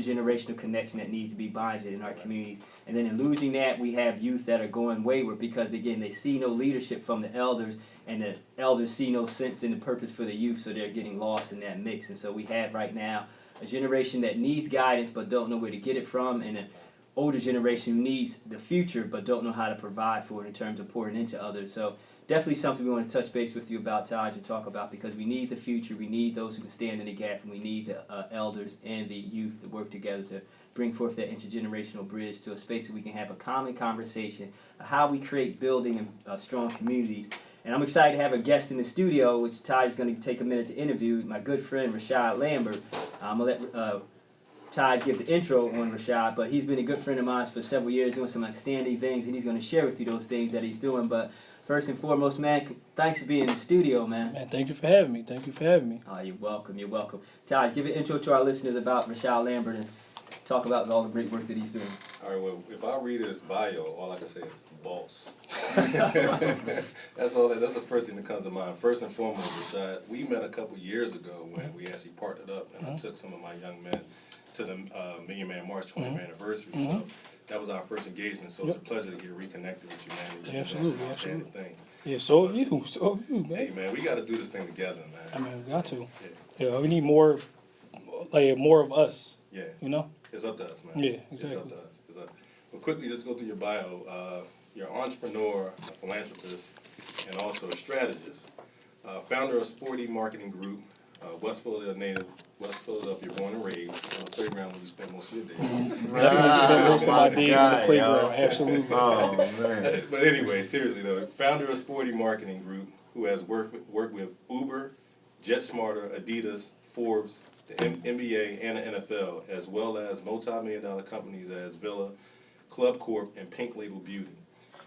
generational connection that needs to be bonded in our communities. And then in losing that, we have youth that are going wayward because, again, they see no leadership from the elders, and the elders see no sense in the purpose for the youth, so they're getting lost in that mix. And so we have right now a generation that needs guidance but don't know where to get it from, and an older generation who needs the future but don't know how to provide for it in terms of pouring into others. So definitely something we want to touch base with you about, Taj, and talk about, because we need the future, we need those who can stand in the gap, and we need the elders and the youth to work together to bring forth that intergenerational bridge to a space that we can have a common conversation of how we create building and strong communities. And I'm excited to have a guest in the studio, which Taj is going to take a minute to interview, my good friend Rashaad Lambert. I'm going to let Taj give the intro on Rashaad, but he's been a good friend of mine for several years, doing some outstanding things, and he's going to share with you those things that he's doing. But first and foremost, man, thanks for being in the studio, man. Man, thank you for having me. Thank you for having me. Oh, you're welcome. You're welcome. Taj, give an intro to our listeners about Rashaad Lambert and talk about all the great work that he's doing. All right, well, if I read his bio, all I can say is boss. That's the first thing that comes to mind. First and foremost, Rashaad, we met a couple years ago when we actually partnered up, and I took some of my young men to the Million Man March 20th anniversary. So that was our first engagement. So it's a pleasure to get reconnected with you, man. Yeah, absolutely, That's an outstanding thing. Yeah, so have you. So have you, man. Hey, man, we got to do this thing together, man. I mean, we got to. Yeah. Yeah, we need more of us. Yeah. You know? It's up to us, man. Yeah, exactly. It's up to us. Well, quickly, just go through your bio. You're an entrepreneur, a philanthropist, and also a strategist. Founder of Sporty Marketing Group, West Philadelphia native, West Philadelphia born and raised. On the playground where you spend most of your days. Definitely spend most of my days in the playground. Absolutely. Oh, man. But anyway, seriously though, founder of Sporty Marketing Group, who has worked with Uber, JetSmarter, Adidas, Forbes, the NBA, and the NFL, as well as multi-million-dollar companies as Villa, Club Corp, and Pink Label Beauty.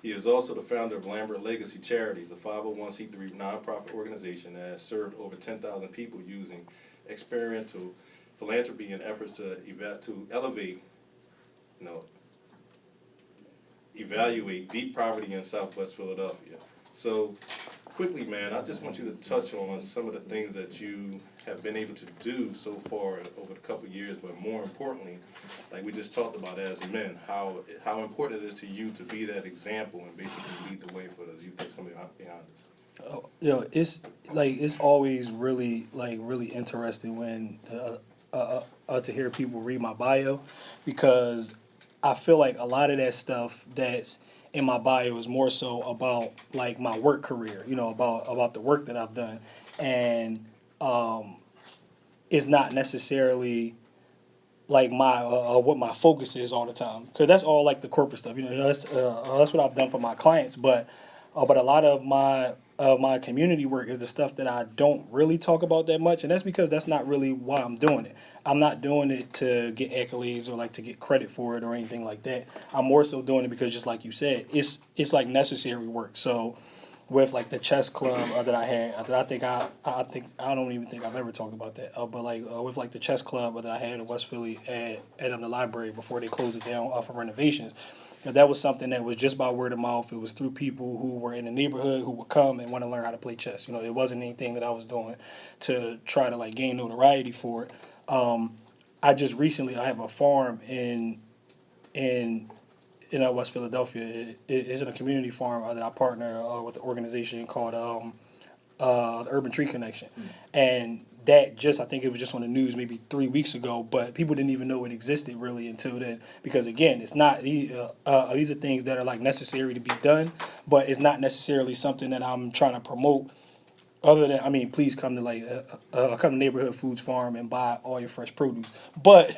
He is also the founder of Lambert Legacy Charities, a 501c3 nonprofit organization that has served over 10,000 people using experiential philanthropy and efforts to elevate, evaluate deep poverty in Southwest Philadelphia. So, quickly, man, I just want you to touch on some of the things that you have been able to do so far over the couple of years, but more importantly, like we just talked about as men, how important it is to you to be that example and basically lead the way for the youth that's coming behind us. It's always really interesting when to hear people read my bio, because I feel like a lot of that stuff that's in my bio is more so about like my work career, about the work that I've done, and it's not necessarily like my what my focus is all the time, because that's all like the corporate stuff. That's what I've done for my clients, but a lot of my community work is the stuff that I don't really talk about that much, and that's because that's not really why I'm doing it. I'm not doing it to get accolades or like to get credit for it or anything like that. I'm more so doing it because, just like you said, it's like necessary work. So with like the chess club that I had, that I don't even think I've ever talked about that. But with like the chess club that I had in West Philly at the library before they closed it down for renovations, that was something that was just by word of mouth. It was through people who were in the neighborhood who would come and want to learn how to play chess. It wasn't anything that I was doing to try to like gain notoriety for it. I have a farm in West Philadelphia. It's in a community farm that I partner with an organization called the Urban Tree Connection, and that I think it was just on the news maybe 3 weeks ago, but people didn't even know it existed really until then, because again, it's not these are things that are like necessary to be done, but it's not necessarily something that I'm trying to promote. Other than, please come to come to Neighborhood Foods Farm and buy all your fresh produce. But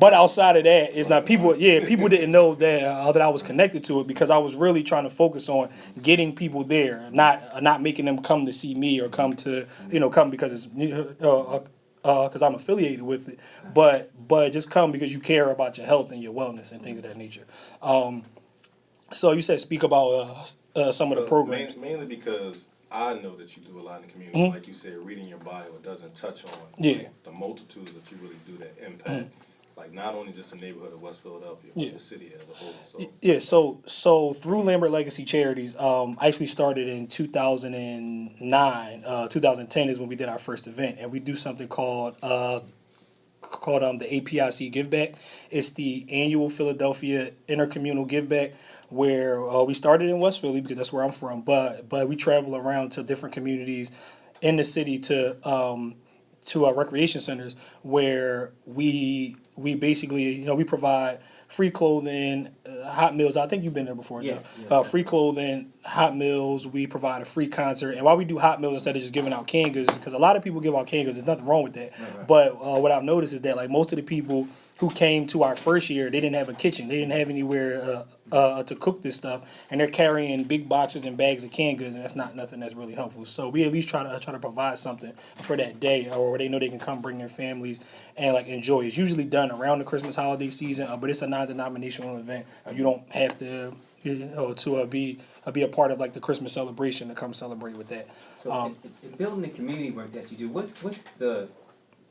outside of that, it's not people. Yeah, people didn't know that I was connected to it, because I was really trying to focus on getting people there, not making them come to see me or come because it's because I'm affiliated with it, but just come because you care about your health and your wellness and things of that nature. So you said speak about some of the programs. Mainly because I know that you do a lot in the community. Like you said, reading your bio, it doesn't touch on the multitudes that you really do that impact. Like not only just the neighborhood of West Philadelphia, but the city as a whole. So through Lambert Legacy Charities, I actually started in 2009. 2010 is when we did our first event, and we do something called called the APIC Give Back. It's the annual Philadelphia Intercommunal Give Back, where we started in West Philly because that's where I'm from, but we travel around to different communities in the city to recreation centers where we basically, we provide free clothing, hot meals. I think you've been there before, Yeah, Jeff. yeah. Free clothing, hot meals. We provide a free concert. And why we do hot meals instead of just giving out canned goods, because a lot of people give out canned goods. There's nothing wrong with that. Right. But what I've noticed is that like most of the people who came to our first year, they didn't have a kitchen. They didn't have anywhere to cook this stuff, and they're carrying big boxes and bags of canned goods, and that's not nothing that's really helpful. So we at least try to provide something for that day, or where they know they can come bring their families and like enjoy. It's usually done around the Christmas holiday season, but it's a non-denominational event. You don't have to to be a part of like the Christmas celebration to come celebrate with that. So in building the community work that you do, what's the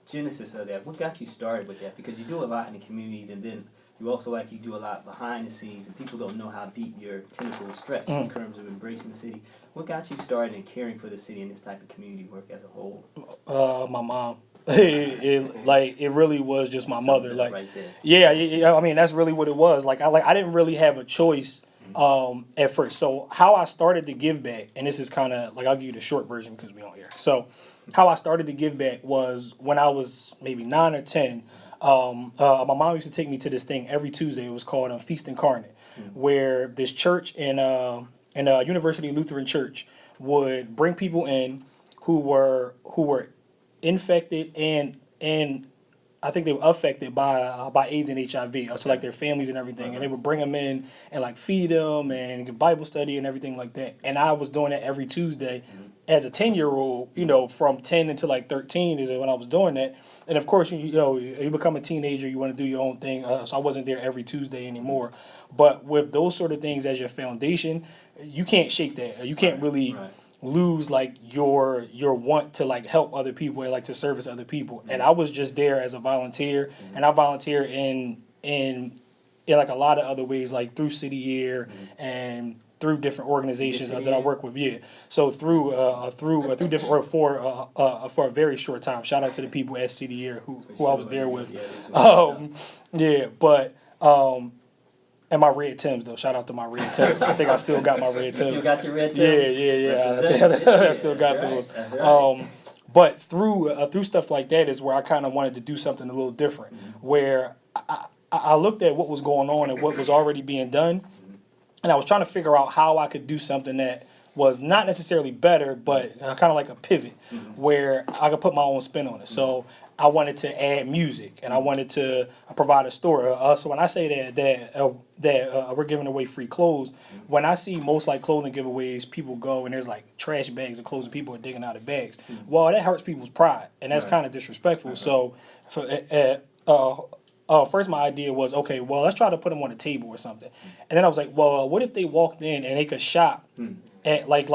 genesis of that? What got you started with that? Because you do a lot in the communities, and then you also you do a lot behind the scenes, and people don't know how deep your tentacles stretch in terms of embracing the city. What got you started in caring for the city and this type of community work as a whole? My mom. It really was just my mother. Sums it Like, right there. yeah. I mean, that's really what it was. I didn't really have a choice at first. So how I started to give back, and this is kind of like I'll give you the short version because we don't hear. So how I started to give back was when I was maybe 9 or 10. My mom used to take me to this thing every Tuesday. It was called Feast Incarnate, where this church in University Lutheran Church would bring people in who were infected and I think they were affected by AIDS and HIV, so like their families and everything, and they would bring them in and like feed them and give Bible study and everything like that. And I was doing that every Tuesday as a 10-year-old, from 10 until like 13 is when I was doing that. And of course, you become a teenager, you want to do your own thing. So I wasn't there every Tuesday anymore. But with those sort of things as your foundation, you can't shake that. You can't really lose like your want to like help other people and like to service other people. And I was just there as a volunteer, and I volunteer in like a lot of other ways, like through City Year and through different organizations that I work with. Yeah, so through different or for a very short time. Shout out to the people at City Year who I was there with. And my red Tims though. Shout out to my red Tims. I think I still got my red Tims. You still got your red Tims? Yeah. I still got those. That's right. But through stuff like that is where I kind of wanted to do something a little different, where I looked at what was going on and what was already being done, and I was trying to figure out how I could do something that was not necessarily better, but kind of like a pivot, where I could put my own spin on it. So I wanted to add music, and I wanted to provide a story. So when I say that we're giving away free clothes, when I see most like clothing giveaways, people go and there's like trash bags of clothes and people are digging out of bags. Well, that hurts people's pride, and that's kind of disrespectful. So first my idea was, okay, well, let's try to put them on a table or something. And then I was like, well, what if they walked in and they could shop at like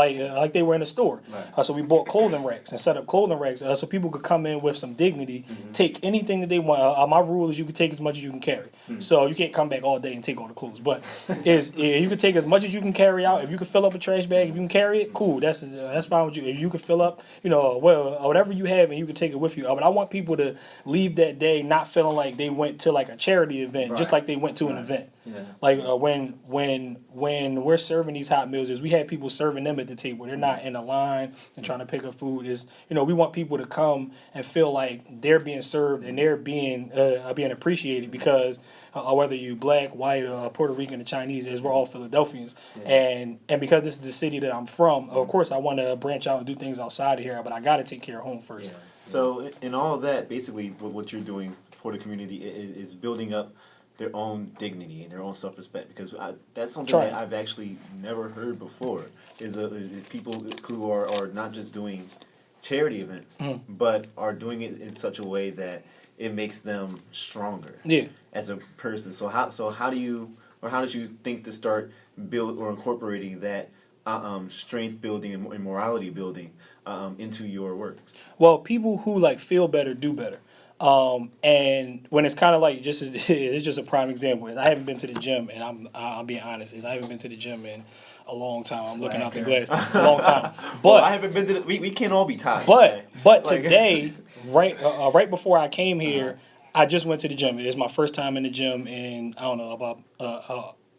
they were in a store? So we bought clothing racks and set up clothing racks so people could come in with some dignity, take anything that they want. My rule is you can take as much as you can carry. So you can't come back all day and take all the clothes. But you can take as much as you can carry out. If you can fill up a trash bag, if you can carry it, cool. That's fine with you. If you can fill up, whatever you have, and you can take it with you. But I want people to leave that day not feeling like they went to like a charity event, just like they went to an event. Yeah. Like when we're serving these hot meals, is we have people serving them at the table. They're not in a line and trying to pick up food. We want people to come and feel like they're being served and they're being appreciated, because whether you black, white, Puerto Rican, or Chinese, is we're all Philadelphians. And because this is the city that I'm from, of course I want to branch out and do things outside of here, but I got to take care of home first. Yeah. So in all of that, basically what you're doing for the community is building up their own dignity and their own self-respect, because that's something that I've actually never heard before, is people who are not just doing charity events, but are doing it in such a way that it makes them stronger as a person. So how did you think to start build or incorporating that strength building and morality building into your works? Well, people who like feel better do better. And when it's kind of like it's just a prime example. I haven't been to the gym, and I'm being honest, I haven't been to the gym in a long time. I'm looking out the glass a long time. But I haven't been to we can't all be tired. But today, right before I came here, I just went to the gym. It's my first time in the gym in, I don't know,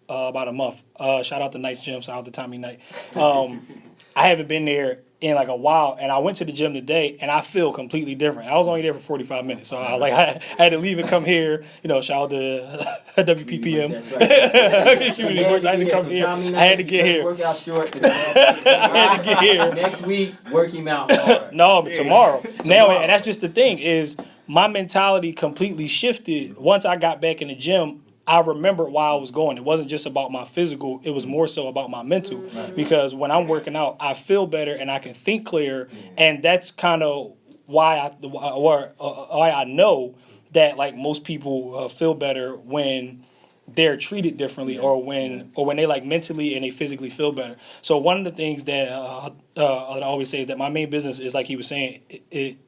about a month. Shout out to Knight's Gym. Shout out to Tommy Knight. I haven't been there in like a while, and I went to the gym today, and I feel completely different. I was only there for 45 minutes, so I had to leave and come here. Shout out to WPPM. That's right. Community Voice. I had to come here. I had to get here. Work out short. I had to get here. Next week, work him out hard. No, but tomorrow. Now, and that's just the thing is my mentality completely shifted once I got back in the gym. I remembered why I was going. It wasn't just about my physical. It was more so about my mental. Right. Because when I'm working out, I feel better and I can think clear. And that's kind of why I know that like most people feel better when they're treated differently or when they like mentally and they physically feel better. So one of the things that I always say is that my main business is, like he was saying, it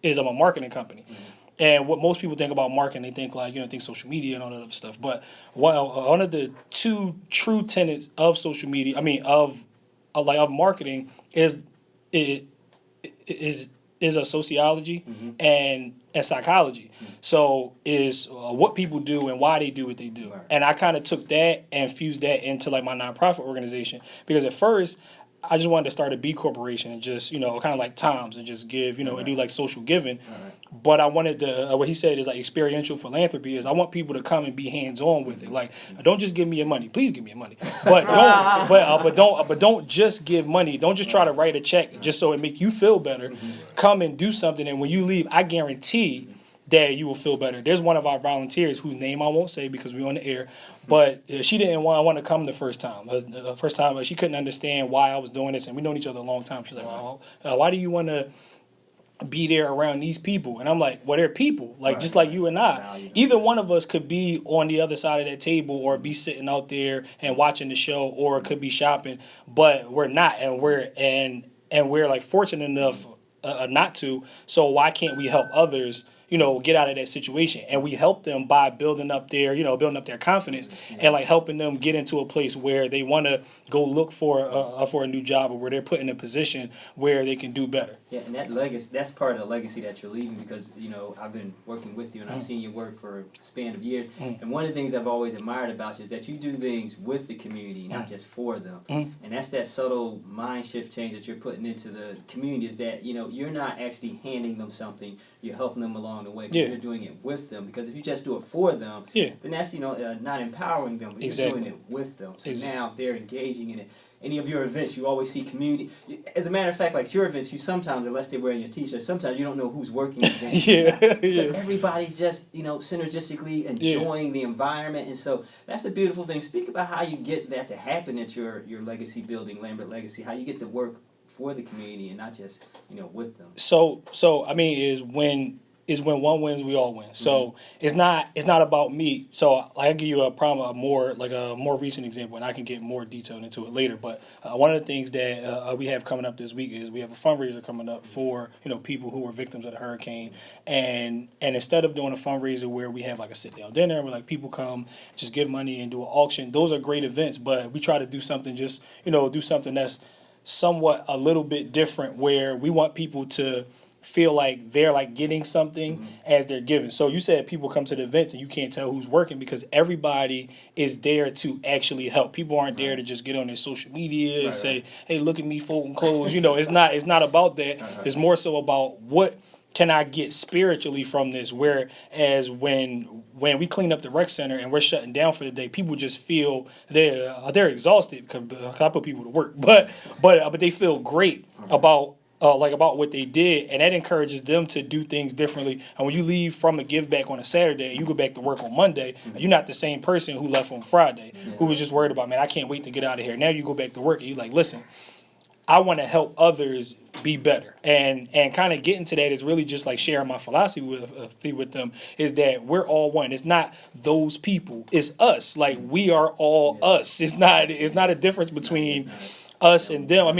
is I'm a marketing company. And what most people think about marketing, they think like, think social media and all that other stuff. But one of the two true tenets of social media, of marketing is a sociology and psychology. So is what people do and why they do what they do. Right. And I kind of took that and fused that into like my nonprofit organization, because at first I just wanted to start a B corporation and just, kind of like Tom's and just give, and do like social giving. Right. But I wanted to, what he said is like experiential philanthropy is I want people to come and be hands-on with it. Like, don't just give me your money. Please give me your money. But don't just give money. Don't just try to write a check just so it make you feel better. Come and do something. And when you leave, I guarantee that you will feel better. There's one of our volunteers whose name I won't say because we're on the air, but she didn't want to come the first time. The first time, she couldn't understand why I was doing this, and we known each other a long time. She's like, why do you want to be there around these people? And I'm like, well, they're people, like just like you and I. Either one of us could be on the other side of that table or be sitting out there and watching the show, or it could be shopping, but we're not, and we're like fortunate enough not to. So why can't we help others get out of that situation? And we help them by building up their confidence and like helping them get into a place where they want to go look for a new job, or where they're put in a position where they can do better. Yeah, and that legacy, that's part of the legacy that you're leaving, because, I've been working with you and I've seen you work for a span of years. And one of the things I've always admired about you is that you do things with the community, not just for them. And that's that subtle mind shift change that you're putting into the community, is that, you're not actually handing them something, you're helping them along the way. You're doing it with them, because if you just do it for them, then that's, not empowering them, but you're doing it with them. So now they're engaging in it. Any of your events, you always see community. As a matter of fact, like your events, you sometimes, unless they're wearing your t-shirt, sometimes you don't know who's working the event. Because everybody's just, synergistically enjoying the environment. And so that's a beautiful thing. Speak about how you get that to happen at your legacy building, Lambert Legacy, how you get to work for the community and not just, with them. So is when one wins, we all win. So it's not about me. So I'll give you a more recent example, and I can get more detailed into it later. But one of the things that we have coming up this week is we have a fundraiser coming up for people who were victims of the hurricane, and instead of doing a fundraiser where we have like a sit down dinner where like people come just give money and do an auction, those are great events. But we try to do something that's somewhat a little bit different, where we want people to feel like they're like getting something as they're giving. So you said people come to the events and you can't tell who's working, because everybody is there to actually help. People aren't there to just get on their social media and say, hey, look at me folding clothes. It's not about that. It's more so about what can I get spiritually from this? Whereas when we clean up the rec center and we're shutting down for the day, people just feel they're exhausted because I put people to work, but they feel great about what they did, and that encourages them to do things differently. And when you leave from a give back on a Saturday and you go back to work on Monday, you're not the same person who left on Friday, who was just worried about, man, I can't wait to get out of here. Now you go back to work and you're like, listen, I want to help others be better. And kind of getting to that is really just like sharing my philosophy with them, is that we're all one. It's not those people, it's us. Like, we are all us. It's not a difference between us and them.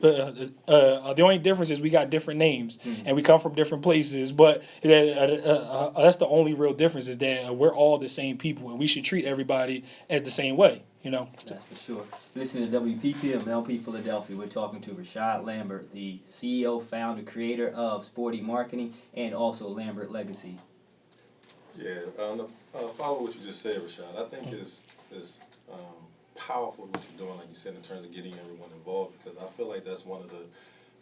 The only difference is we got different names and we come from different places, but that's the only real difference, is that we're all the same people and we should treat everybody as the same way. you know. That's for sure. Listen to WPPM LP Philadelphia. We're talking to Rashaad Lambert, the CEO, founder, creator of Sporty Marketing, and also Lambert Legacy. Yeah, follow what you just said, Rashaad. I think it's powerful what you're doing, like you said, in terms of getting everyone involved, because I feel like that's one of the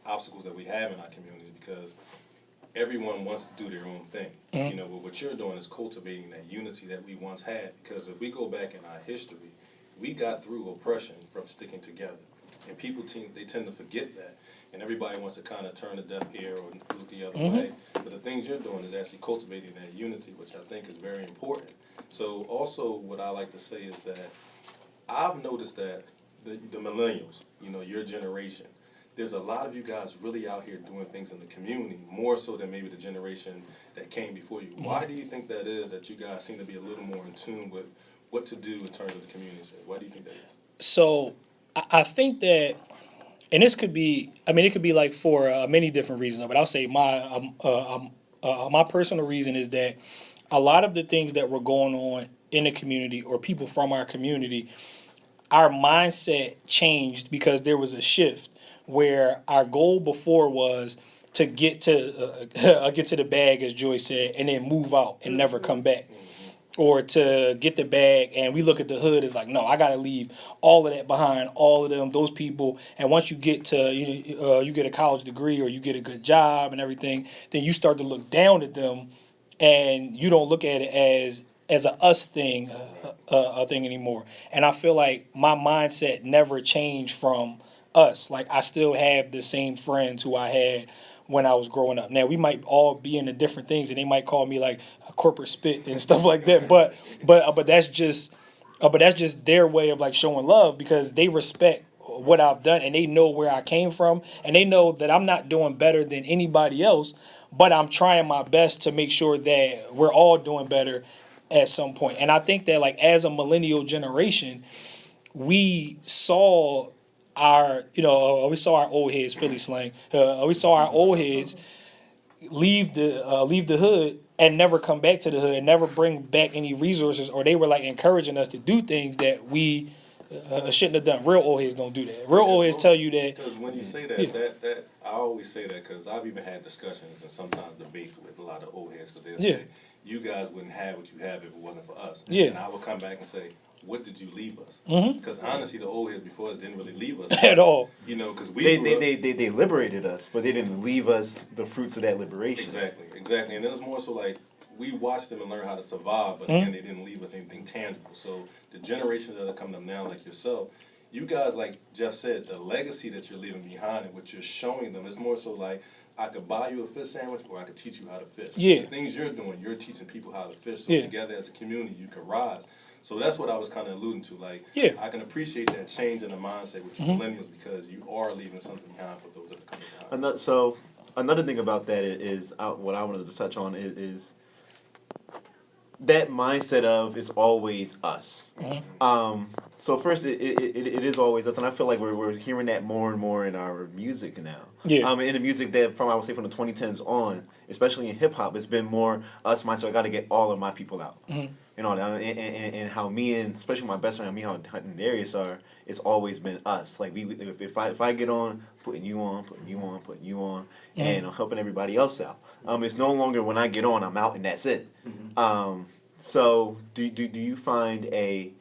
obstacles that we have in our communities, because everyone wants to do their own thing. You know, but what you're doing is cultivating that unity that we once had, because if we go back in our history, we got through oppression from sticking together. And people they tend to forget that. And everybody wants to kind of turn a deaf ear or look the other way. But the things you're doing is actually cultivating that unity, which I think is very important. So also what I like to say is that I've noticed that the millennials, you know, your generation, there's a lot of you guys really out here doing things in the community, more so than maybe the generation that came before you. Why do you think that is, that you guys seem to be a little more in tune with what to do in terms of the community? Why do you think that is? So I think that, and this could be, I mean, it could be like for many different reasons, but I'll say my personal reason is that a lot of the things that were going on in the community, or people from our community, our mindset changed because there was a shift where our goal before was to get to the bag, as Joy said, and then move out and never come back. Or to get the bag, and we look at the hood as like, no, I gotta leave all of that behind, all of them, those people. And once you get to you get a college degree or you get a good job and everything, then you start to look down at them, and you don't look at it as a us thing, a thing anymore. And I feel like my mindset never changed from us. Like, I still have the same friends who I had when I was growing up. Now, we might all be into different things, and they might call me like a corporate spit and stuff like that. But that's just their way of like showing love, because they respect what I've done and they know where I came from, and they know that I'm not doing better than anybody else, but I'm trying my best to make sure that we're all doing better at some point. And I think that, like, as a millennial generation, we saw we saw our old heads, Philly slang. We saw our old heads leave the hood and never come back to the hood and never bring back any resources, or they were like encouraging us to do things that we shouldn't have done. Real old heads don't do that. Real old heads tell you that. Because when you say that, that I always say that because I've even had discussions and sometimes debates with a lot of old heads, because they'll say, you guys wouldn't have what you have if it wasn't for us. And I would come back and say, what did you leave us? Because honestly, the old heads before us didn't really leave us at all. You know, because they liberated us, but they didn't leave us the fruits of that liberation. Exactly. And it was more so like we watched them and learned how to survive, but again, they didn't leave us anything tangible. So the generations that are coming up now, like yourself, you guys, like Jeff said, the legacy that you're leaving behind and what you're showing them is more so like, I could buy you a fish sandwich, or I could teach you how to fish. The things you're doing, you're teaching people how to fish. So together as a community, you can rise. So that's what I was kind of alluding to. Like, I can appreciate that change in the mindset with you millennials, because you are leaving something behind for those that are coming behind. So another thing about that is what I wanted to touch on is that mindset of it's always us. So first, it is always us, and I feel like we're hearing that more and more in our music now. In the music that I would say from the 2010s on, especially in hip hop, it's been more us mindset. I got to get all of my people out. You know, and how me and especially my best friend, me, how Hunt and Darius are, it's always been us. Like if I get on, putting you on, and I'm helping everybody else out. It's no longer when I get on, I'm out and that's it. So do you find a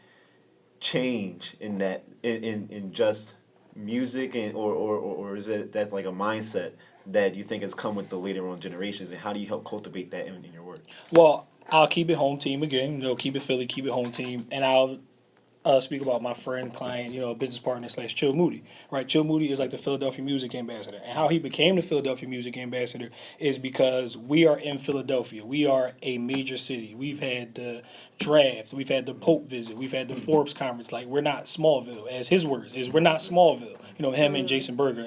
change in that in just music, and or is it that like a mindset that you think has come with the later on generations, and how do you help cultivate that in your work? Well, I'll keep it home team again. Keep it Philly, keep it home team, and I'll speak about my friend, client, business partner / Chill Moody. Right, Chill Moody is like the Philadelphia music ambassador, and how he became the Philadelphia music ambassador is because we are in Philadelphia. We are a major city. We've had the draft, we've had the Pope visit, we've had the Forbes conference. Like, we're not Smallville, as his words is. We're not Smallville. Him and Jason Berger.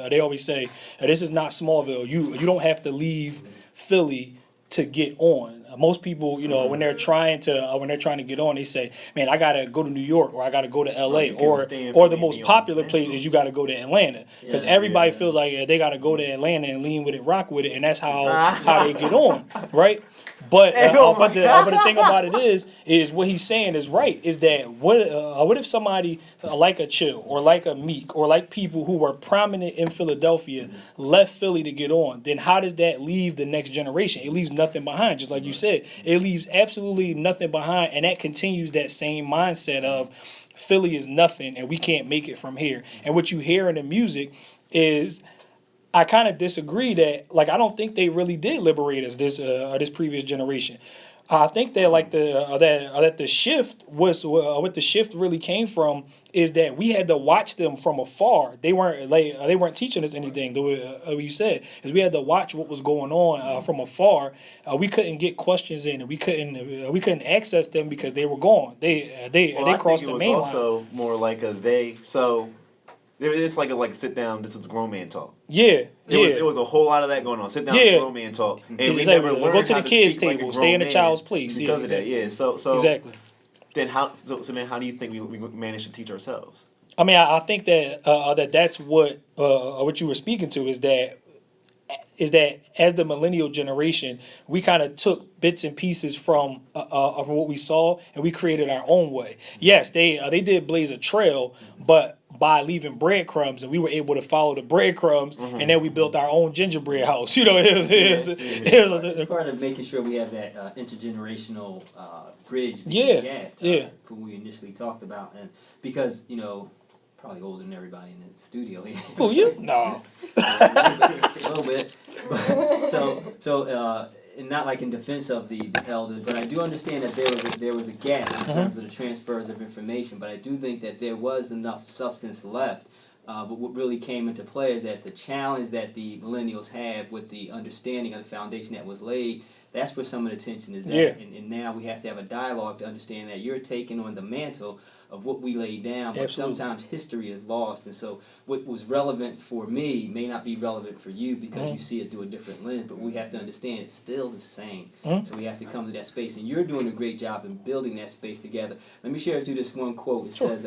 They always say, this is not Smallville. You don't have to leave Philly to get on. Most people, when they're trying to get on, they say, "Man, I gotta go to New York, or I gotta go to L.A., or the most popular place is you gotta go to Atlanta, because everybody feels like they gotta go to Atlanta and lean with it, rock with it, and that's how they get on, right?" But Oh my but the thing about it is what he's saying is right. Is that what if somebody like a Chill or like a Meek or like people who were prominent in Philadelphia left Philly to get on? Then how does that leave the next generation? It leaves nothing behind, just like you said. It leaves absolutely nothing behind, and that continues that same mindset of Philly is nothing and we can't make it from here. And what you hear in the music is, I kind of disagree that, like, I don't think they really did liberate us, this previous generation. I think that like that the shift was what the shift really came from is that we had to watch them from afar. They weren't teaching us anything. The way you said is we had to watch what was going on from afar. We couldn't get questions in, and we couldn't access them because they were gone. They crossed the main line. Also more like a they. So it's like a sit down. This is grown man talk. Yeah, It was a whole lot of that going on. Sit down, grown man talk, and we never learned go to how the kids' speak like a table, grown stay in the man child's place. because of that. Yeah, so exactly. Then how do you think we managed to teach ourselves? I mean, I think that that's what you were speaking to is that as the millennial generation, we kind of took bits and pieces from what we saw and we created our own way. Yes, they did blaze a trail, but by leaving breadcrumbs, and we were able to follow the breadcrumbs, and then we built our own gingerbread house. You know, It's part of making sure we have that intergenerational bridge. Who we initially talked about, and because probably older than everybody in the studio. Who you? No. A little bit. But, and not like in defense of the elders, but I do understand that there was a gap in terms of the transfers of information. But I do think that there was enough substance left. But what really came into play is that the challenge that the millennials have with the understanding of the foundation that was laid, that's where some of the tension is at. Yeah. And now we have to have a dialogue to understand that you're taking on the mantle of what we laid down, but sometimes history is lost. And so what was relevant for me may not be relevant for you because you see it through a different lens, but we have to understand it's still the same. So we have to come to that space, and you're doing a great job in building that space together. Let me share with you this one quote. It says,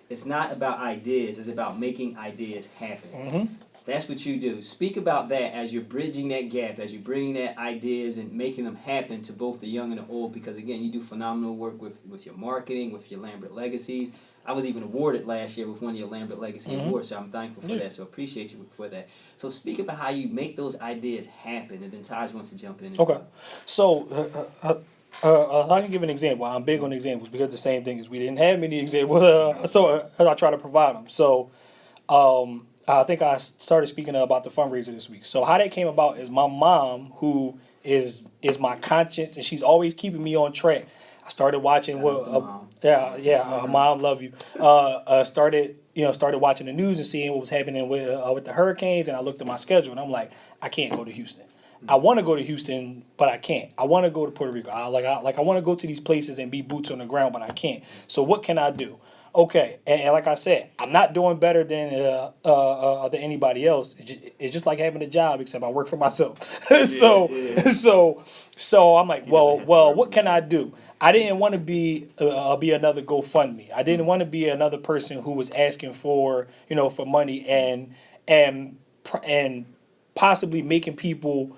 it's not about ideas, it's about making ideas happen. That's what you do. Speak about that as you're bridging that gap, as you're bringing that ideas and making them happen to both the young and the old, because again, you do phenomenal work with your marketing, with your Lambert Legacies. I was even awarded last year with one of your Lambert Legacy Awards, so I'm thankful for that, so appreciate you for that. So speak about how you make those ideas happen, and then Taj wants to jump in. Okay. So, I can give an example. I'm big on examples because the same thing is we didn't have many examples, so I try to provide them. So, I think I started speaking about the fundraiser this week. So how that came about is my mom, who is my conscience, and she's always keeping me on track. I started watching mom, love you. Started watching the news and seeing what was happening with the hurricanes, and I looked at my schedule and I'm like, I can't go to Houston. I want to go to Houston, but I can't. I want to go to Puerto Rico. I want to go to these places and be boots on the ground, but I can't. So what can I do? Okay, and like I said, I'm not doing better than anybody else. It's just like having a job, except I work for myself. So I'm like, well, what can I do? I didn't want to be another GoFundMe. I didn't want to be another person who was asking for for money and possibly making people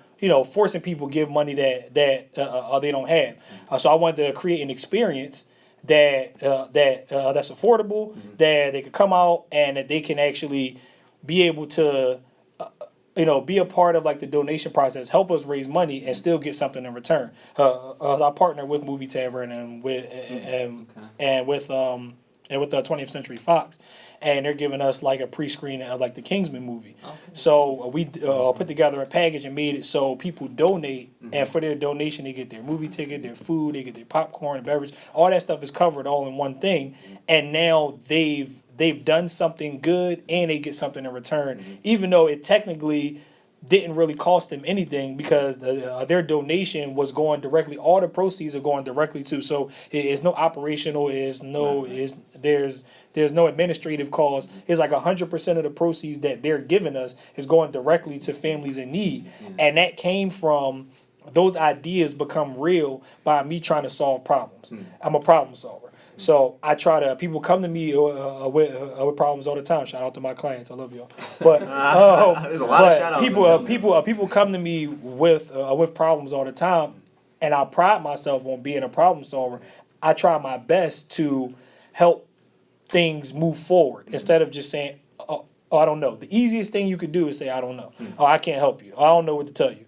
forcing people give money that they don't have. So I wanted to create an experience that's affordable, that they could come out and that they can actually be able to, be a part of like the donation process, help us raise money, and still get something in return. I partner with Movie Tavern and with the 20th Century Fox, and they're giving us like a pre-screening of like the Kingsman movie. Okay. So we put together a package and made it so people donate, and for their donation they get their movie ticket, their food, they get their popcorn and beverage. All that stuff is covered all in one thing, and now they've done something good and they get something in return, even though it technically didn't really cost them anything because their donation was going directly. All the proceeds are going directly to. So it's no operational. There's no administrative cost. It's like 100% of the proceeds that they're giving us is going directly to families in need, and that came from those ideas become real by me trying to solve problems. I'm a problem solver. So I try to. People come to me with problems all the time. Shout out to my clients. I love y'all. But there's a lot of shout outs. People come to me with problems all the time, and I pride myself on being a problem solver, I try my best to help things move forward instead of just saying, oh, I don't know. The easiest thing you could do is say, I don't know. Oh, I can't help you. I don't know what to tell you.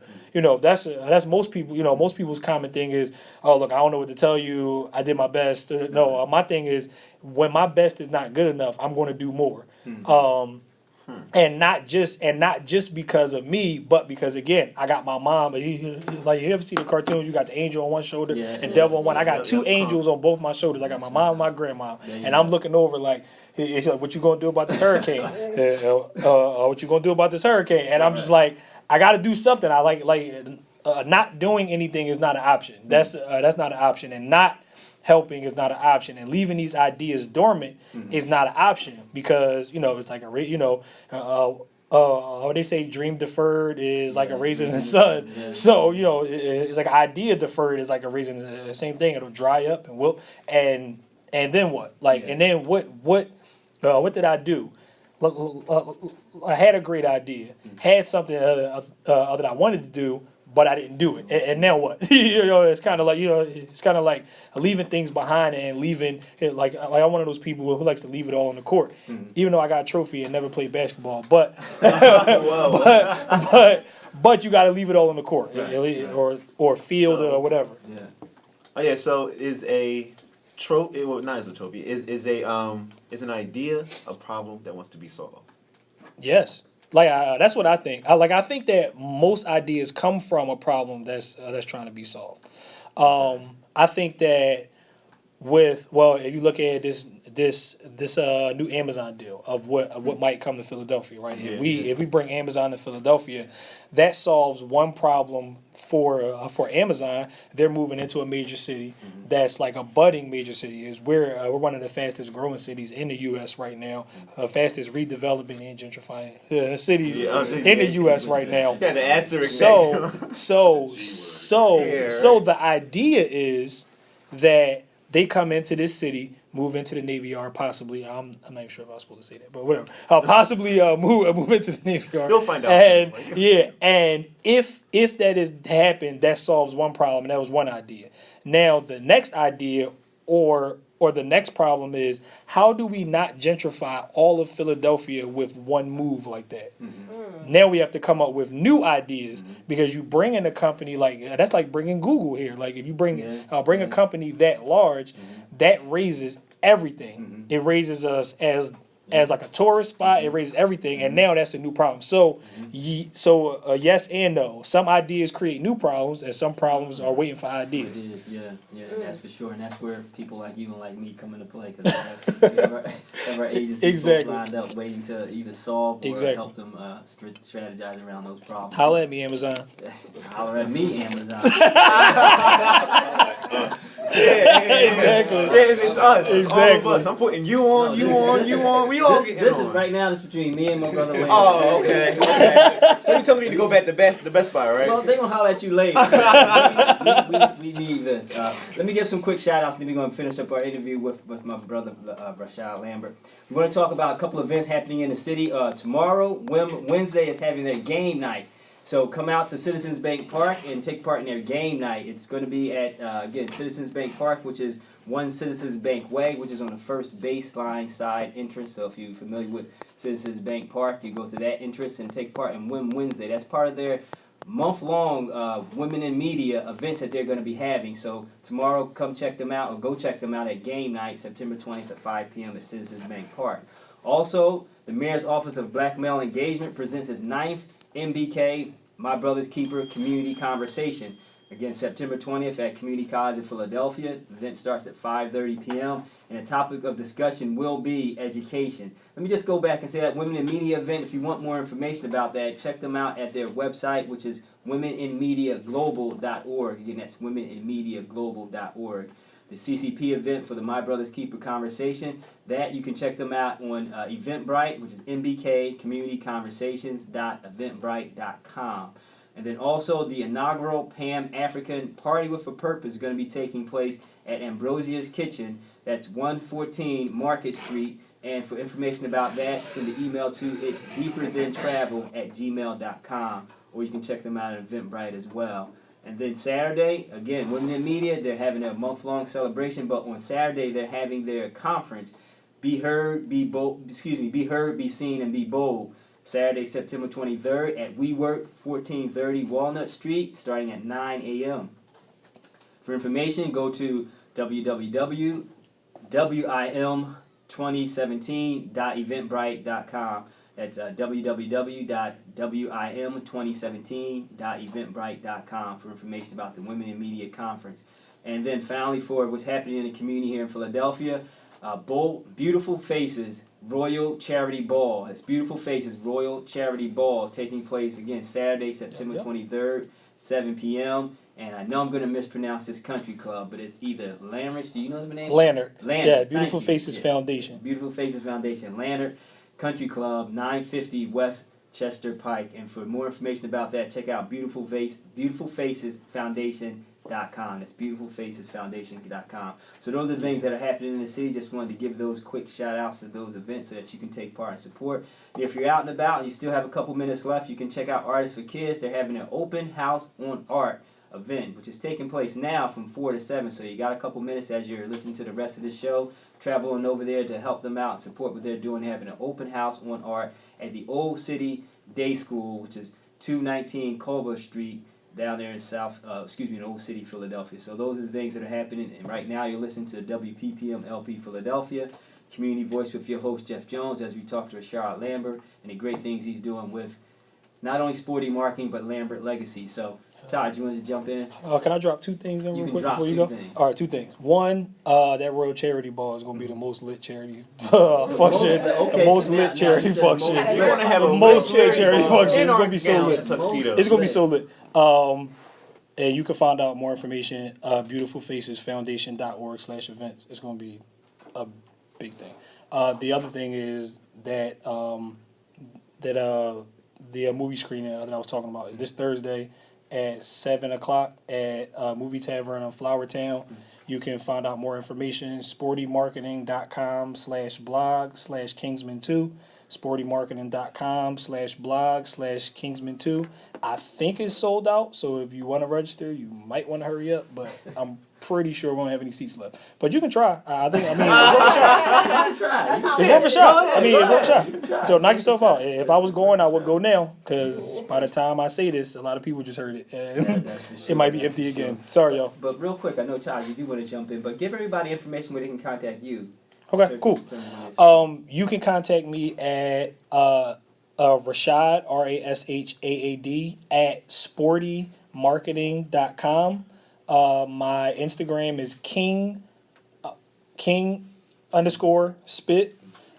That's most people. Most people's common thing is, oh, look, I don't know what to tell you. I did my best. No, my thing is, when my best is not good enough, I'm going to do more. And not just because of me, but because again, I got my mom. Like, you ever see the cartoons? You got the angel on one shoulder and devil on one. I got two angels on both my shoulders. I got my mom and my grandma, and I'm looking over like, it's like, what you gonna do about this hurricane? What you gonna do about this hurricane? And I'm just like, I got to do something. I not doing anything is not an option. That's not an option, and not helping is not an option, and leaving these ideas dormant is not an option, because it's like they say dream deferred is like a raisin in the sun. So it's like idea deferred is like a raisin. The same thing. It'll dry up and and then what? And then what did I do? I had a great idea, had something that I wanted to do, but I didn't do it. And now what? It's kind of like leaving things behind and leaving like I'm one of those people who likes to leave it all on the court, even though I got a trophy and never played basketball. But but you got to leave it all on the court, or field or whatever. Yeah. Oh yeah. So is a trophy? Well, not as a trophy. Is an idea a problem that wants to be solved? Yes. That's what I think. I think that most ideas come from a problem that's trying to be solved. I think that if you look at this new Amazon deal of what might come to Philadelphia, right? If we bring Amazon to Philadelphia, that solves one problem for Amazon. They're moving into a major city that's like a budding major city. We're one of the fastest growing cities in the U.S. right now, fastest redeveloping and gentrifying cities in the U.S. right now. Yeah, the asterisk. So the idea is that they come into this city, move into the Navy Yard, possibly. I'm not even sure if I was supposed to say that, but whatever. Possibly move into the Navy Yard. You'll find out. And and if that is happened, that solves one problem, and that was one idea. Now the next idea, or the next problem is, how do we not gentrify all of Philadelphia with one move like that? Now we have to come up with new ideas, because you bring in a company that's like bringing Google here. Like, if you bring a company that large, that raises everything. It raises us as like a tourist spot. It raises everything, and now that's a new problem. So yes and no. Some ideas create new problems, and some problems are waiting for ideas. That's for sure, and that's where people like you and like me come into play, because we have our agencies lined up waiting to either solve or help them strategize around those problems. Holla at me, Amazon. Holla at me, Amazon. Exactly. It's us. Exactly. All of us. I'm putting you on. We all getting This on. is right now. This is between me and my brother Wayne. Oh, okay. So you telling me to go back to the Best Buy, right? Well, they gonna holler at you later. we need this. Let me give some quick shout outs, and then we're gonna finish up our interview with my brother Rashaad Lambert. We're gonna talk about a couple of events happening in the city. Tomorrow, Wednesday, is having their game night. So come out to Citizens Bank Park and take part in their game night. It's going to be at, again, Citizens Bank Park, which is 1 Citizens Bank Way, which is on the first baseline side entrance. So if you're familiar with Citizens Bank Park, you go to that entrance and take part in Win Wednesday. That's part of their month-long Women in Media events that they're going to be having. So tomorrow, come check them out, or go check them out at game night, September 20th at 5 p.m. at Citizens Bank Park. Also, the Mayor's Office of Black Male Engagement presents its 9th MBK, My Brother's Keeper, Community Conversation. Again, September 20th at Community College in Philadelphia. The event starts at 5:30 p.m. and the topic of discussion will be education. Let me just go back and say that Women in Media event, if you want more information about that, check them out at their website, which is womeninmediaglobal.org. Again, that's womeninmediaglobal.org. The CCP event for the My Brother's Keeper Conversation, that you can check them out on Eventbrite, which is mbkcommunityconversations.eventbrite.com. And then also the inaugural Pan-African Party with a Purpose is going to be taking place at Ambrosia's Kitchen. That's 114 Market Street. And for information about that, send an email to itsdeeperthantravel@gmail.com. Or you can check them out at Eventbrite as well. And then Saturday, again, Women in Media, they're having a month-long celebration, but on Saturday they're having their conference, Be Heard, Be Bold, Be Heard, Be Seen, and Be Bold. Saturday, September 23rd at WeWork, 1430 Walnut Street, starting at 9 a.m. For information, go to www.wim2017.eventbrite.com. That's www.wim2017.eventbrite.com for information about the Women in Media Conference. And then finally, for what's happening in the community here in Philadelphia, Beautiful Faces Royal Charity Ball. It's Beautiful Faces Royal Charity Ball taking place again Saturday, September 23rd, 7 p.m. And I know I'm going to mispronounce this country club, but it's either Lambert. Do you know the name? Lannert. Lannert. Yeah, Beautiful Faces Foundation. Beautiful Faces Foundation. Lannert Country Club, 950 West Chester Pike. And for more information about that, check out BeautifulFacesFoundation.com. That's BeautifulFacesFoundation.com. So those are the things that are happening in the city. Just wanted to give those quick shout outs to those events so that you can take part and support. And if you're out and about and you still have a couple minutes left, you can check out Artists for Kids. They're having an open house on art event, which is taking place now from 4 to 7. So you got a couple minutes as you're listening to the rest of the show. Travel on over there to help them out and support what they're doing. They're having an open house on art at the Old City Day School, which is 219 Culver Street, down there in in Old City, Philadelphia. So those are the things that are happening. And right now you're listening to WPPM LP Philadelphia, Community Voice with your host, Jeff Jones, as we talk to Rashaad Lambert and the great things he's doing with not only sporty marketing, but Lambert Legacy. So, Todd, you want to jump in? Can I drop two things in real quick before you go? Things. All right, two things. One, that Royal Charity Ball is going to be the most lit charity function. Most lit charity function. You want to have a most lit charity function. It's going to be so gowns lit. and tuxedos. It's going to be so lit. And you can find out more information beautifulfacesfoundation.org/events. It's going to be a big thing. The other thing is that the movie screening that I was talking about is this Thursday at 7 o'clock at Movie Tavern in Flower Town. You can find out more information, sportymarketing.com/blog/Kingsman2, sportymarketing.com/blog/Kingsman2. I think it's sold out, so if you want to register, you might want to hurry up, but I'm pretty sure we won't have any seats left. But you can try. It's worth a shot. It's worth a shot. It's worth a shot. So knock yourself out. If I was going, I would go now, because by the time I say this, a lot of people just heard it, and That's for sure. it might be empty again. Sorry, y'all. But real quick, I know, Todd, you do want to jump in, but give everybody information where they can contact you. Okay, cool. You can contact me at Rashaad, RASHAAD, at sportymarketing.com. My Instagram is king_spit.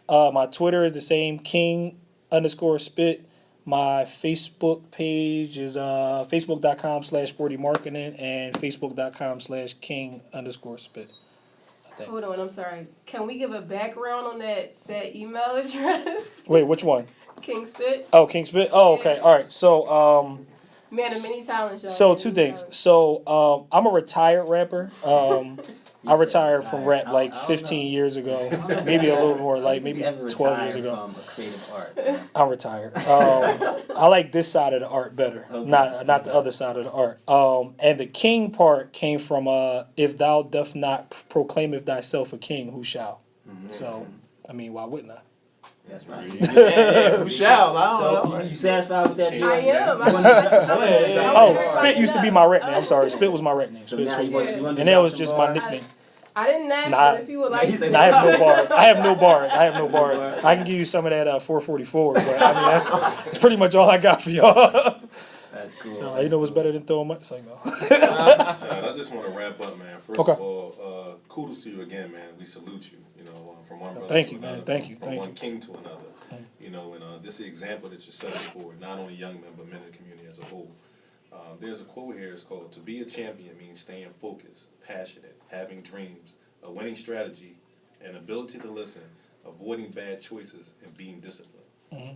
My Twitter is the same, king_spit. My Facebook page is facebook.com/sportymarketing and facebook.com/king_spit. Hold on, I'm sorry. Can we give a background on that email address? Wait, which one? King Spit. Oh, King Spit. Oh, okay. All right. So, Man of many talents, y'all. so two things. So, I'm a retired rapper. I retired from rap like 15 years ago, maybe a little more, like maybe 12 years ago. From creative art. I'm retired. I like this side of the art better, not the other side of the art. And the king part came from if thou doth not proclaimeth thyself a king, who shall? Mm-hmm. So, I mean, why wouldn't I? That's right. Who shall? I don't know. So, you satisfied with that? I George? am. Oh, Spit used to be my rap name. I'm sorry, Spit was my rap name. So Spit, now Spit. you want to And that was just my nickname. I didn't ask, Nah. but if you would like He said- to. I have no bars. I have no bars. I can give you some of that 444, but I mean that's pretty much all I got for y'all. That's cool. So, you know what's better than throwing money? It's like, no. I just want to wrap up, man. First Okay. of all, kudos to you again, man. We salute you. You know, from one brother Thank to you, another, man. Thank you, from thank one you. king to another. You know, and this is the example that you're setting for not only young men but men in the community as a whole. There's a quote here. It's called, "To be a champion means staying focused, passionate, having dreams, a winning strategy, an ability to listen, avoiding bad choices, and being disciplined."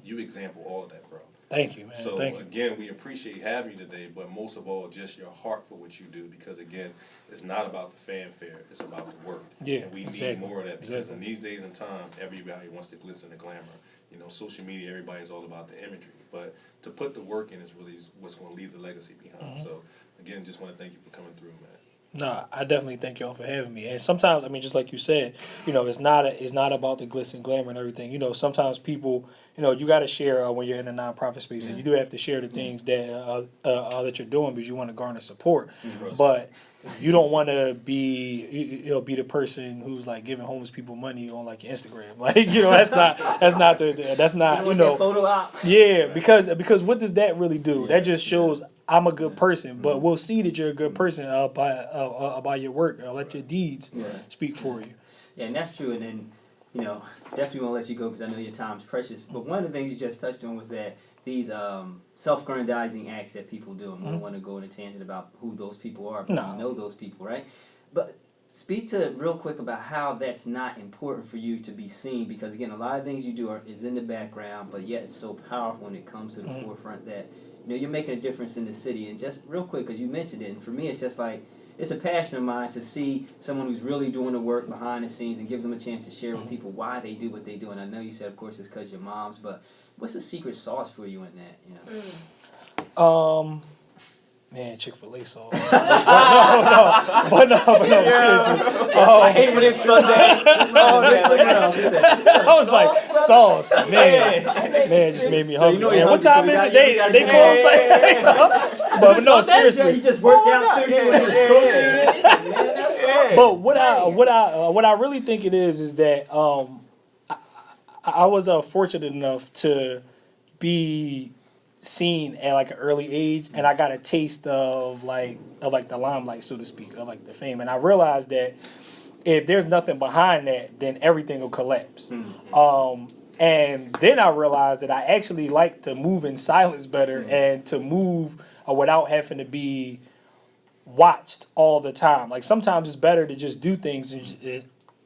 You example all of that, bro. Thank you, man. So Thank you. again, we appreciate having you today, but most of all, just your heart for what you do. Because again, it's not about the fanfare; it's about the work. Yeah, and we exactly. need more of that because Exactly. in these days and time, everybody wants to glisten and glamour. You know, social media, everybody's all about the imagery, but to put the work in is really what's going to leave the legacy behind. So again, just want to thank you for coming through, man. No, I definitely thank y'all for having me. And sometimes, I mean, just like you said, it's not about the glitz and glamour and everything. Sometimes people, you got to share when you're in the nonprofit space, and you do have to share the things that you're doing because you want to garner support. But you don't want to be be the person who's like giving homeless people money on like your Instagram. Like that's not photo op. yeah, because what does that really do? That just shows I'm a good person, but we'll see that you're a good person by your work. Let your deeds speak for you. Yeah, and that's true. And then, definitely won't let you go because I know your time's precious. But one of the things you just touched on was that these self-grandizing acts that people do, and we don't want to go in a tangent about who those people are, but you know those people, right? But speak to real quick about how that's not important for you to be seen, because again, a lot of things you do is in the background, but yet it's so powerful when it comes to the forefront that you're making a difference in the city. And just real quick, because you mentioned it, and for me, it's just like it's a passion of mine to see someone who's really doing the work behind the scenes and give them a chance to share with people why they do what they do. And I know you said, of course, it's because your mom's, but what's the secret sauce for you in that? Man, Chick-fil-A sauce. But no, seriously. I hate when it's Sunday. I was like, sauce, man. Man, it just made me hungry. Man, what time is it? They close like but no, seriously. You just worked out too, so But what I really think it is that I was fortunate enough to be seen at like an early age, and I got a taste of like the limelight, so to speak, of like the fame, and I realized that if there's nothing behind that, then everything will collapse. And then I realized that I actually like to move in silence better and to move without having to be watched all the time. Like sometimes it's better to just do things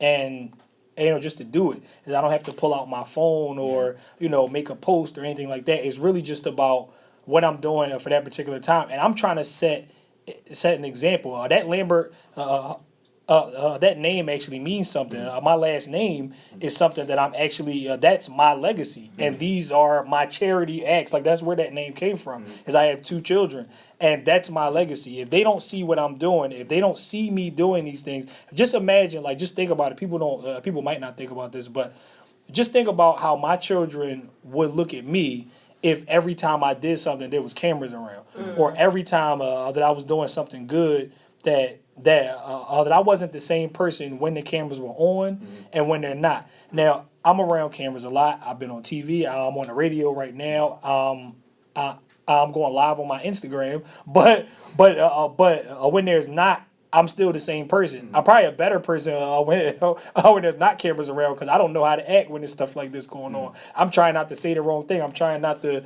and just to do it. I don't have to pull out my phone or, make a post or anything like that. It's really just about what I'm doing for that particular time. And I'm trying to set an example. That Lambert, that name actually means something. My last name is something that I'm actually, that's my legacy. And these are my charity acts. Like that's where that name came from, is I have 2 children. And that's my legacy. If they don't see what I'm doing, if they don't see me doing these things, just imagine, just think about it. People might not think about this, but just think about how my children would look at me if every time I did something, there was cameras around, or every time that I was doing something good that I wasn't the same person when the cameras were on and when they're not. Now, I'm around cameras a lot. I've been on TV. I'm on the radio right now. I'm going live on my Instagram, but when there's not, I'm still the same person. I'm probably a better person when there's not cameras around, because I don't know how to act when there's stuff like this going on. I'm trying not to say the wrong thing. I'm trying not to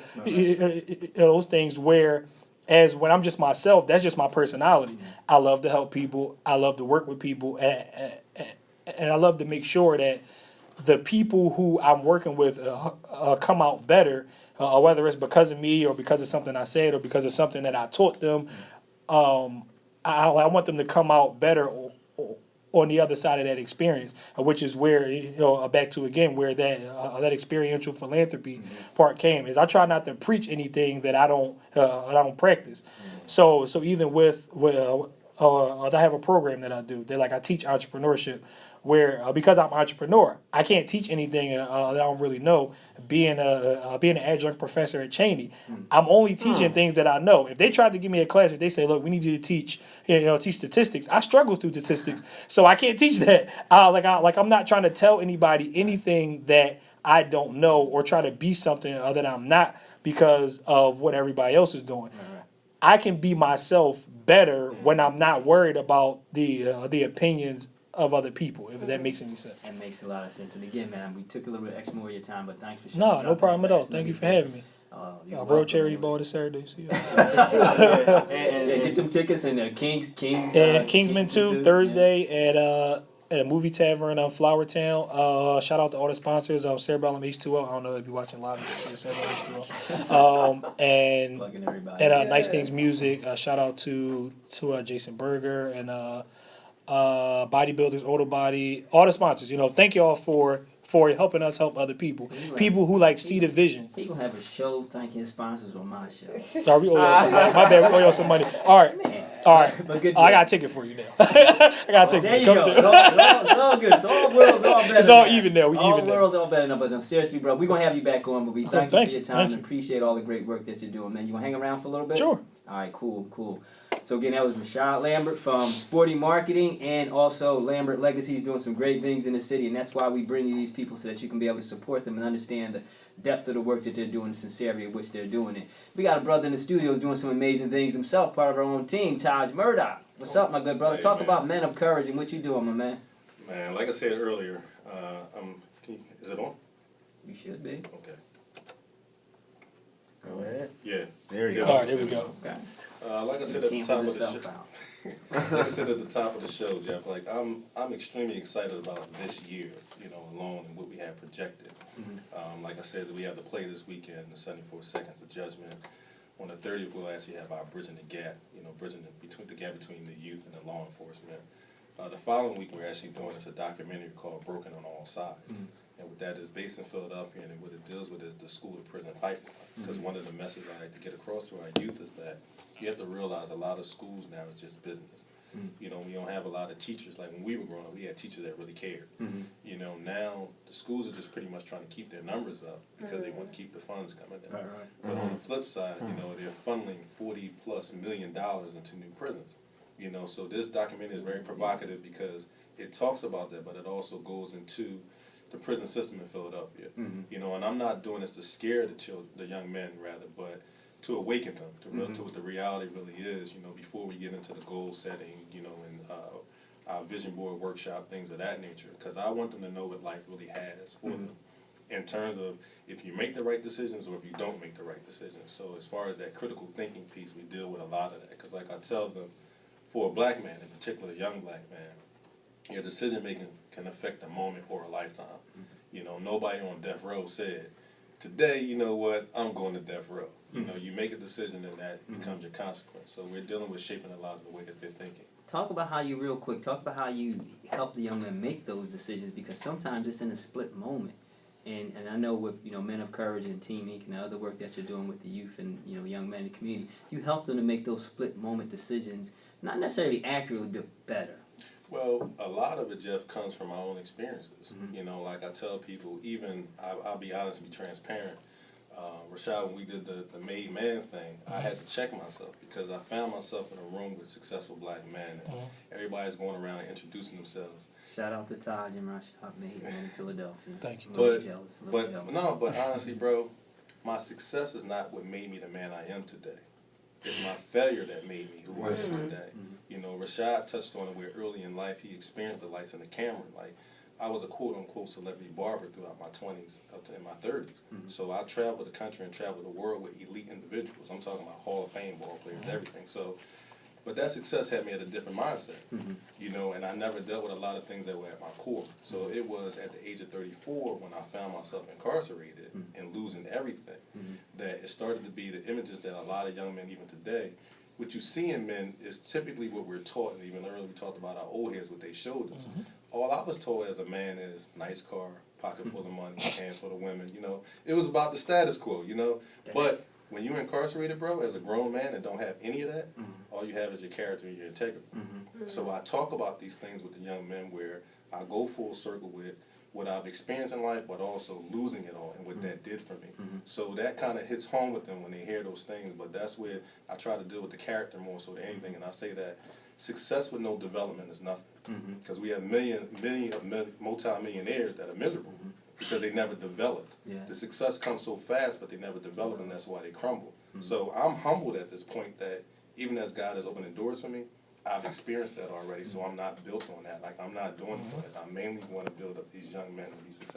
those things where. As when I'm just myself, that's just my personality. I love to help people. I love to work with people, and I love to make sure that the people who I'm working with come out better, whether it's because of me or because of something I said or because of something that I taught them. I want them to come out better on the other side of that experience, which is where back to again where that experiential philanthropy part came. Is I try not to preach anything that I don't practice. So even with I have a program that I do that I teach entrepreneurship, where because I'm an entrepreneur, I can't teach anything that I don't really know. Being an adjunct professor at Cheney, I'm only teaching things that I know. If they tried to give me a class, if they say, "Look, we need you to teach statistics," I struggle through statistics, so I can't teach that. I'm not trying to tell anybody anything that I don't know or try to be something that I'm not because of what everybody else is doing. I can be myself better when I'm not worried about the opinions of other people, if that makes any sense. That makes a lot of sense. And again, man, we took a little bit extra more of your time, but thanks for sharing. No problem at all. Thank you for having me. Road Charity Ball this Saturday. See you. and get them tickets and Kingsman 2 Thursday at a movie tavern on Flowertown. Shout out to all the sponsors. Cerebellum H2O. I don't know if you're watching live. You can see Cerebellum H2O. And Nice Things Music. Shout out to Jason Berger and bodybuilders, Auto Body, all the sponsors. Thank y'all for helping us help other people. People who see the vision. He gonna have a show thanking his sponsors on my show. No, we owe y'all some money. My bad, we owe y'all some money. All right. Man. All right. But good I deal. got a ticket for you now. I got a ticket. There you Come go. through. It's all good. It's all worlds all better. It's all now. even now. We all even now. worlds all better now. But seriously, bro, we're gonna have you back on. But we thank you for your time Thank and you. appreciate all the great work that you're doing, man. You gonna hang around for a little bit? Sure. All right, cool. So again, that was Rashaad Lambert from Sporty Marketing, and also Lambert Legacy is doing some great things in the city, and that's why we bring you these people so that you can be able to support them and understand the depth of the work that they're doing, the sincerity of which they're doing it. We got a brother in the studio who's doing some amazing things himself, part of our own team, Taj Murdoch. What's up, my good brother? Hey, Talk man. about Men of Courage and what you doing, my man. Man, like I said earlier, is it on? You should be. Okay. Go ahead. Yeah. There you Yeah. go. All right, there we go. Okay. Like I said at the Can't top hold of the yourself show. out. Like I said at the top of the show, Jeff, I'm extremely excited about this year, alone and what we have projected. Like I said, we have the play this weekend, the 74 Seconds of Judgment. On the 30th, we'll actually have our Bridging the Gap, bridging the gap between the youth and the law enforcement. The following week, we're actually doing a documentary called Broken on All Sides. And with that is based in Philadelphia, and what it deals with is the school to prison pipeline. Because one of the messages I like to get across to our youth is that you have to realize a lot of schools now is just business. We don't have a lot of teachers. Like when we were growing up, we had teachers that really cared. Now the schools are just pretty much trying to keep their numbers up because they want to keep the funds coming in. Right. But on the flip side, they're funneling $40+ million into new prisons. So this documentary is very provocative because it talks about that, but it also goes into the prison system in Philadelphia. And I'm not doing this to scare the children, the young men rather, but to awaken them to what the reality really is. Before we get into the goal setting, and our vision board workshop, things of that nature, because I want them to know what life really has for them. In terms of if you make the right decisions or if you don't make the right decisions. So as far as that critical thinking piece, we deal with a lot of that. Because like I tell them, for a black man, in particular a young black man, your decision making can affect a moment or a lifetime. Nobody on death row said, today, you know what, I'm going to death row. You make a decision and that becomes your consequence. So we're dealing with shaping a lot of the way that they're thinking. Talk about how you help the young men make those decisions, because sometimes it's in a split moment. And I know with Men of Courage and Team Inc. and the other work that you're doing with the youth and young men in the community, you help them to make those split moment decisions, not necessarily accurately, but better. Well, a lot of it, Jeff, comes from my own experiences. Like I tell people, even I'll be honest and be transparent. Rashaad, when we did the made man thing, I had to check myself because I found myself in a room with successful black men, and everybody's going around and introducing themselves. Shout out to Taj and Rashaad, made man in Philadelphia. Thank you. But honestly, bro, my success is not what made me the man I am today. It's my failure that made me who I am today. Rashaad touched on it where early in life he experienced the lights and the camera. Like, I was a quote-unquote celebrity barber throughout my 20s up to in my 30s. So I traveled the country and traveled the world with elite individuals. I'm talking about Hall of Fame ball players, everything. So, but that success had me at a different mindset, and I never dealt with a lot of things that were at my core. So it was at the age of 34 when I found myself incarcerated and losing everything that it started to be the images that a lot of young men, even today, what you see in men is typically what we're taught, and even earlier we talked about our old heads, what they showed us. All I was told as a man is nice car, pocket full of money, hands full of women. It was about the status quo. But when you're incarcerated, bro, as a grown man and don't have any of that, all you have is your character and your integrity. So I talk about these things with the young men where I go full circle with what I've experienced in life, but also losing it all and what that did for me. So that kind of hits home with them when they hear those things, but that's where I try to deal with the character more so than anything, and I say that success with no development is nothing. Because we have million multi-millionaires that are miserable because they never developed. The success comes so fast, but they never develop, and that's why they crumble. So I'm humbled at this point that even as God is opening doors for me, I've experienced that already, so I'm not built on that. Like, I'm not doing it for that. I mainly want to build up these young men to be successful.